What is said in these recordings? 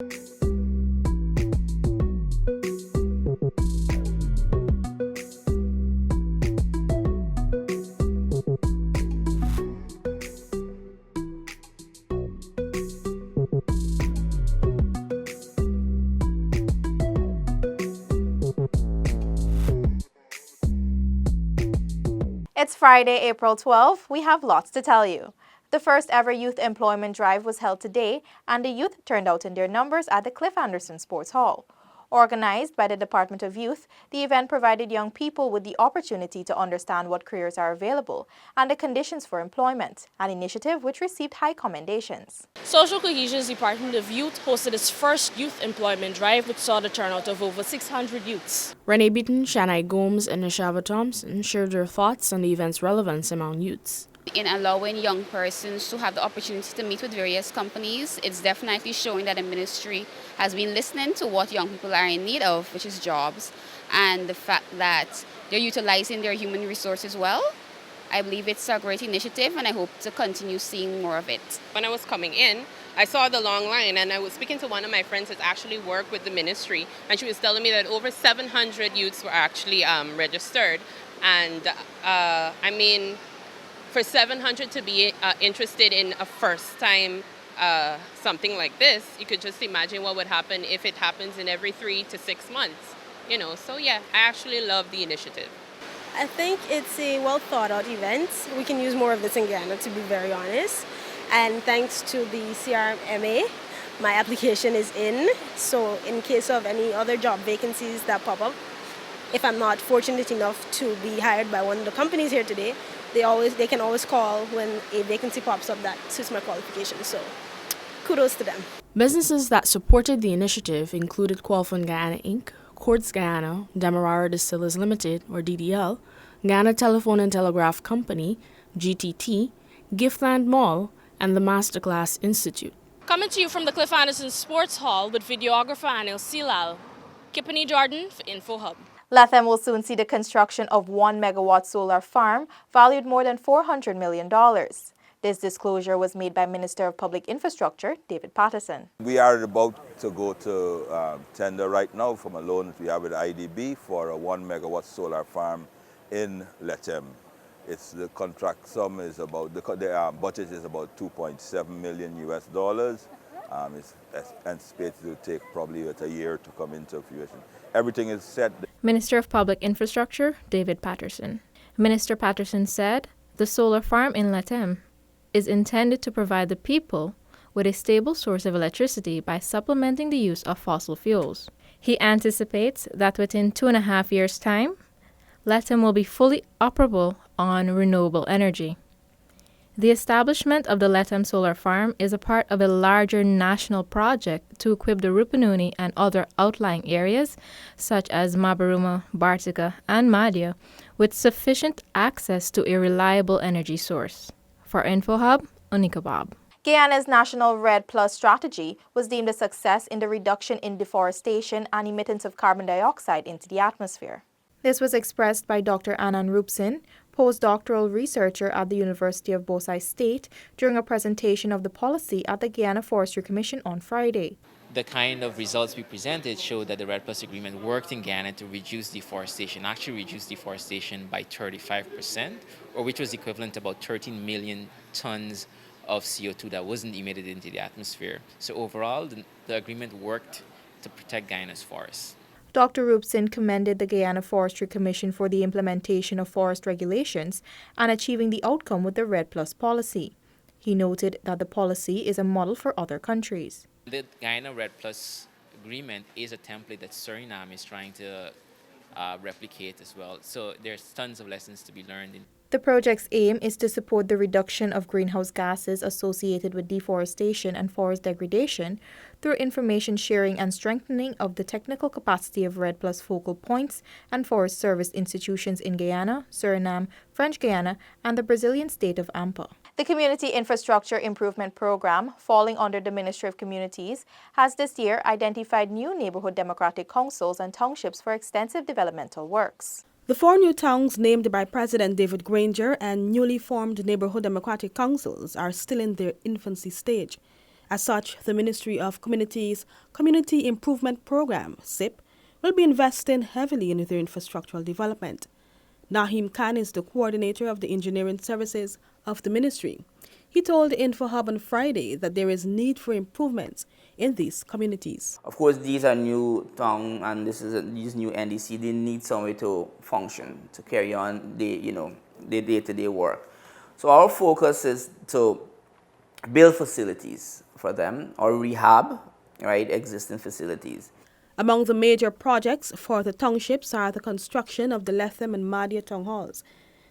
It's Friday, April 12. We have lots to tell you. The first ever youth employment drive was held today, and the youth turned out in their numbers at the Cliff Anderson Sports Hall. Organized by the Department of Youth, the event provided young people with the opportunity to understand what careers are available and the conditions for employment, an initiative which received high commendations. Social Cohesion's Department of Youth hosted its first youth employment drive, which saw the turnout of over 600 youths. Renee Beaton, Shanai Gomes, and Nishava Thompson shared their thoughts on the event's relevance among youths. In allowing young persons to have the opportunity to meet with various companies, it's definitely showing that the ministry has been listening to what young people are in need of, which is jobs, and the fact that they're utilizing their human resources well. I believe it's a great initiative, and I hope to continue seeing more of it. When I was coming in, I saw the long line, and I was speaking to one of my friends that actually worked with the ministry, and she was telling me that over 700 youths were actually registered. And for 700 to be interested in a first time something like this, you could just imagine what would happen if it happens in every 3 to 6 months. So yeah, I actually love the initiative. I think it's a well thought out event. We can use more of this in Guyana, to be very honest. And thanks to the CRMA, my application is in. So in case of any other job vacancies that pop up, if I'm not fortunate enough to be hired by one of the companies here today, they can always call when a vacancy pops up that suits my qualifications. So kudos to them. Businesses that supported the initiative included Qualfund Guyana Inc., Quartz Guyana, Demerara Distillers Limited, or DDL, Guyana Telephone and Telegraph Company, GTT, Giftland Mall, and the Masterclass Institute. Coming to you from the Cliff Anderson Sports Hall with videographer Anil Silal. Kippany Jordan for InfoHub. Latham will soon see the construction of 1 megawatt solar farm valued more than $400 million. This disclosure was made by Minister of Public Infrastructure, David Patterson. We are about to go to tender right now from a loan that we have with IDB for a 1 megawatt solar farm in Latham. The contract sum is about, the budget is about $2.7 million US. It's anticipated to take probably a year to come into fruition. Everything is set. Minister of Public Infrastructure, David Patterson. Minister Patterson said the solar farm in Latham is intended to provide the people with a stable source of electricity by supplementing the use of fossil fuels. He anticipates that within 2.5 years' time, Latham will be fully operable on renewable energy. The establishment of the Latham Solar Farm is a part of a larger national project to equip the Rupununi and other outlying areas, such as Mabaruma, Bartica, and Madhya, with sufficient access to a reliable energy source. For InfoHub, Unika Bob. Guyana's National REDD Plus strategy was deemed a success in the reduction in deforestation and emittance of carbon dioxide into the atmosphere. This was expressed by Dr. Anand Rupsin, postdoctoral researcher at the University of Bosai State, during a presentation of the policy at the Guyana Forestry Commission on Friday. The kind of results we presented showed that the REDD Plus agreement worked in Guyana to reduce deforestation, actually reduce deforestation by 35%, or which was equivalent to about 13 million tons of CO2 that wasn't emitted into the atmosphere. So overall, the agreement worked to protect Guyana's forests. Dr. Rupsin commended the Guyana Forestry Commission for the implementation of forest regulations and achieving the outcome with the REDD Plus policy. He noted that the policy is a model for other countries. The Guyana REDD Plus agreement is a template that Suriname is trying to replicate as well. So there's tons of lessons to be learned. The project's aim is to support the reduction of greenhouse gases associated with deforestation and forest degradation through information sharing and strengthening of the technical capacity of REDD Plus focal points and forest service institutions in Guyana, Suriname, French Guiana, and the Brazilian state of Ampa. The Community Infrastructure Improvement Program, falling under the Ministry of Communities, has this year identified new neighborhood democratic councils and townships for extensive developmental works. The 4 new towns named by President David Granger and newly formed neighborhood democratic councils are still in their infancy stage. As such, the Ministry of Communities Community Improvement Program, SIP, will be investing heavily in their infrastructural development. Nahim Khan is the coordinator of the engineering services of the ministry. He told InfoHub on Friday that there is need for improvements in these communities. Of course, these are new town and these new NDC. They need somewhere to function, to carry on their day-to-day work. So our focus is to build facilities for them or rehab, existing facilities. Among the major projects for the townships are the construction of the Lethem and Madia town halls,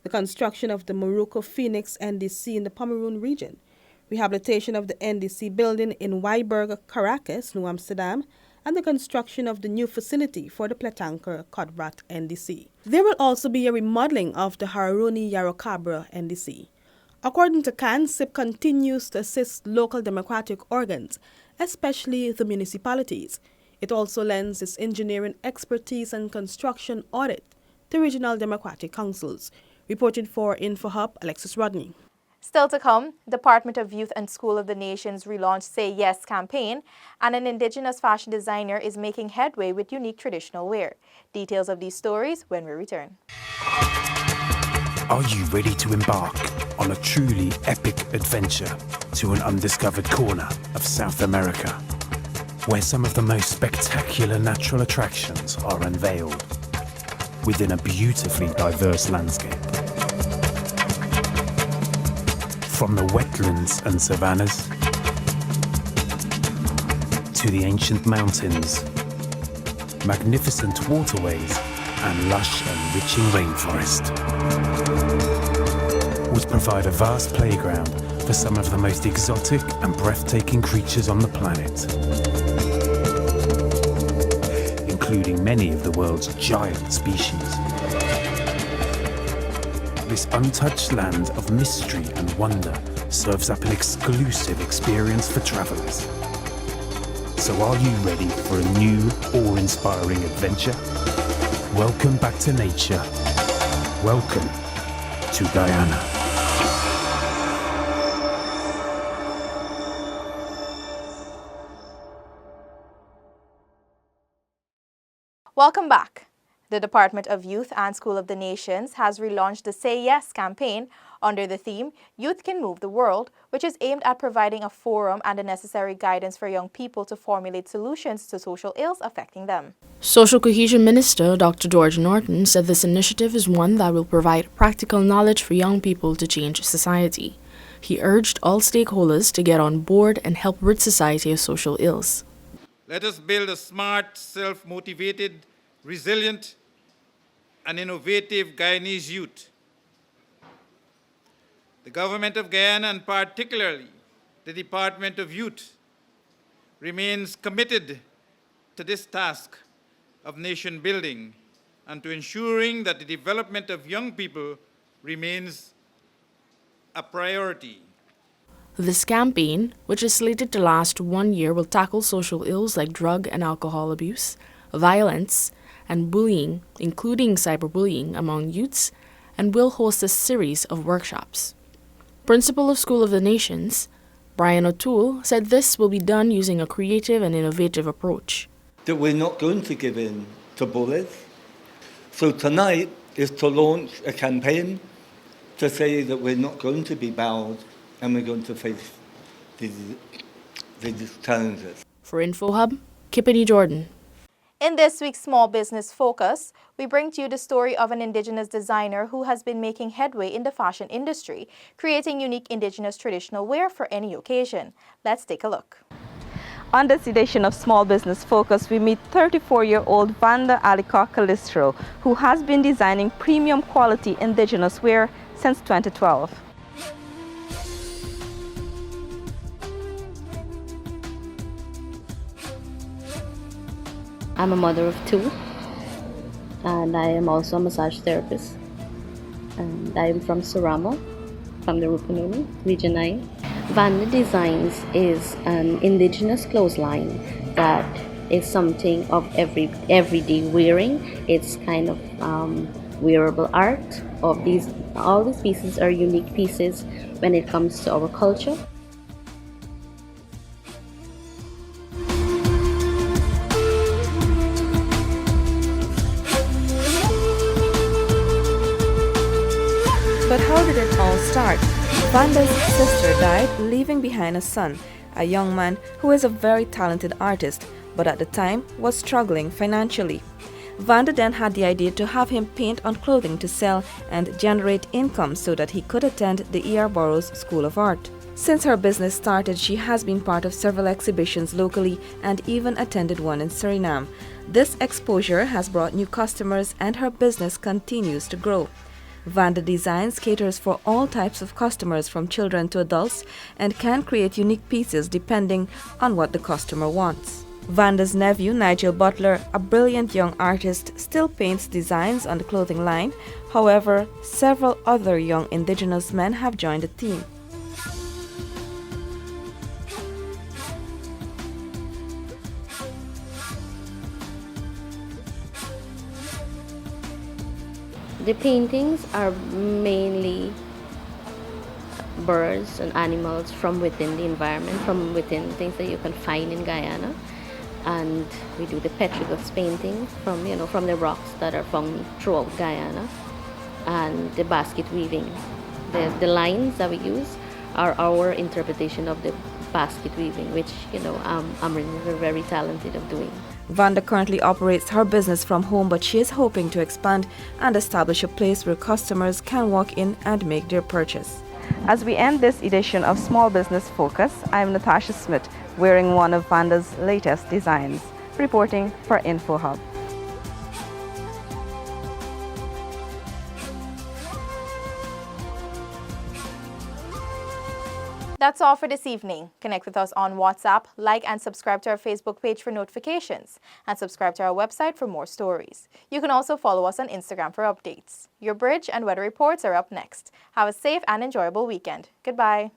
the construction of the Morocco Phoenix NDC in the Pomeroon region, rehabilitation of the NDC building in Weiberg, Caracas, New Amsterdam, and the construction of the new facility for the Pletanker Kodrat NDC. There will also be a remodeling of the Haruni Yarokabra NDC. According to Khan, SIP continues to assist local democratic organs, especially the municipalities. It also lends its engineering expertise and construction audit to regional democratic councils. Reporting for InfoHub, Alexis Rodney. Still to come, Department of Youth and School of the Nations relaunched Say Yes campaign, and an indigenous fashion designer is making headway with unique traditional wear. Details of these stories when we return. Are you ready to embark on a truly epic adventure to an undiscovered corner of South America, where some of the most spectacular natural attractions are unveiled within a beautifully diverse landscape? From the wetlands and savannas to the ancient mountains, magnificent waterways and lush enriching rainforest would provide a vast playground for some of the most exotic and breathtaking creatures on the planet, including many of the world's giant species. This untouched land of mystery and wonder serves up an exclusive experience for travelers. So are you ready for a new, awe-inspiring adventure? Welcome back to nature. Welcome to Guyana. Welcome back. The Department of Youth and School of the Nations has relaunched the Say Yes campaign under the theme Youth Can Move the World, which is aimed at providing a forum and the necessary guidance for young people to formulate solutions to social ills affecting them. Social Cohesion Minister Dr. George Norton said this initiative is one that will provide practical knowledge for young people to change society. He urged all stakeholders to get on board and help rid society of social ills. Let us build a smart, self-motivated, resilient, and innovative Guyanese youth. The Government of Guyana, and particularly the Department of Youth, remains committed to this task of nation building and to ensuring that the development of young people remains a priority. This campaign, which is slated to last 1 year, will tackle social ills like drug and alcohol abuse, violence, and bullying, including cyberbullying among youths, and will host a series of workshops. Principal of School of the Nations, Brian O'Toole, said this will be done using a creative and innovative approach. That we're not going to give in to bullies. So tonight is to launch a campaign to say that we're not going to be bowed and we're going to face these challenges. For InfoHub, Kippany Jordan. In this week's Small Business Focus, we bring to you the story of an indigenous designer who has been making headway in the fashion industry, creating unique indigenous traditional wear for any occasion. Let's take a look. On this edition of Small Business Focus, we meet 34-year-old Vanda Alicock Calistro, who has been designing premium quality indigenous wear since 2012. I'm a mother of 2, and I am also a massage therapist. And I am from Surama, from the Rupununi, Region 9. Vanda Designs is an indigenous clothesline that is something of everyday wearing. It's kind of wearable art. All these pieces are unique pieces when it comes to our culture. But how did it all start? Vanda's sister died, leaving behind a son, a young man who is a very talented artist, but at the time was struggling financially. Vanda then had the idea to have him paint on clothing to sell and generate income so that he could attend the E.R. Burroughs School of Art. Since her business started, she has been part of several exhibitions locally and even attended one in Suriname. This exposure has brought new customers and her business continues to grow. Vanda Designs caters for all types of customers from children to adults and can create unique pieces depending on what the customer wants. Vanda's nephew, Nigel Butler, a brilliant young artist, still paints designs on the clothing line. However, several other young indigenous men have joined the team. The paintings are mainly birds and animals from within the environment, from within things that you can find in Guyana. And we do the petroglyphs painting from the rocks that are found throughout Guyana, and the basket weaving. The lines that we use are our interpretation of the basket weaving, which I'm really very talented of doing. Vanda currently operates her business from home, but she is hoping to expand and establish a place where customers can walk in and make their purchase. As we end this edition of Small Business Focus, I'm Natasha Smith, wearing one of Vanda's latest designs, reporting for InfoHub. That's all for this evening. Connect with us on WhatsApp, like and subscribe to our Facebook page for notifications, and subscribe to our website for more stories. You can also follow us on Instagram for updates. Your bridge and weather reports are up next. Have a safe and enjoyable weekend. Goodbye.